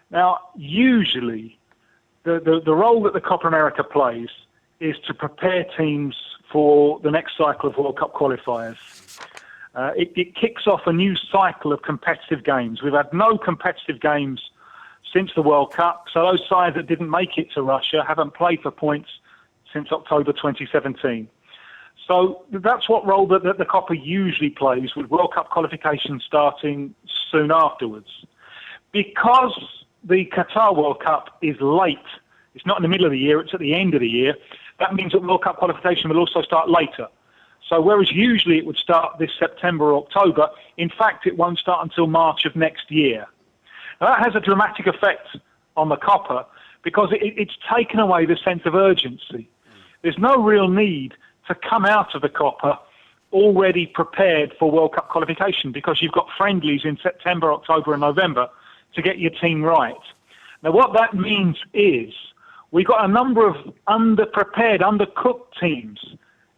Now, usually, the role that the Copa America plays is to prepare teams for the next cycle of World Cup qualifiers. It kicks off a new cycle of competitive games. We've had no competitive games since the World Cup, so those sides that didn't make it to Russia haven't played for points since October 2017. So that's what role that the Copa usually plays, with World Cup qualification starting soon afterwards. Because the Qatar World Cup is late, it's not in the middle of the year, it's at the end of the year, that means that World Cup qualification will also start later. So whereas usually it would start this September or October, in fact it won't start until March of next year. Now that has a dramatic effect on the Copa because it's taken away the sense of urgency. There's no real need to come out of the Copa already prepared for World Cup qualification because you've got friendlies in September, October and November to get your team right. Now what that means is we've got a number of underprepared, undercooked teams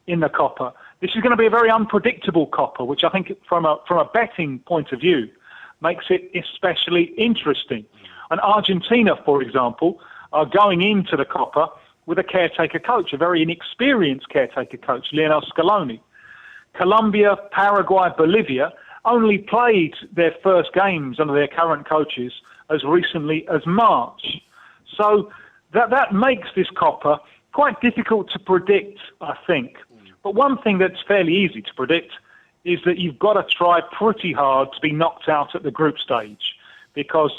in the Copa. This is going to be a very unpredictable Copa, which I think from a betting point of view makes it especially interesting. And Argentina, for example, are going into the Copa with a caretaker coach, a very inexperienced caretaker coach, Lionel Scaloni. Colombia, Paraguay, Bolivia only played their first games under their current coaches as recently as March. So that makes this Copa quite difficult to predict, I think. But one thing that's fairly easy to predict is that you've got to try pretty hard to be knocked out at the group stage, because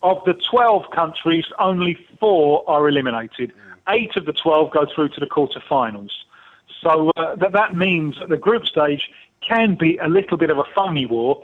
of the 12 countries, only 4 are eliminated. 8 of the 12 go through to the quarterfinals. So that means that the group stage can be a little bit of a phony war,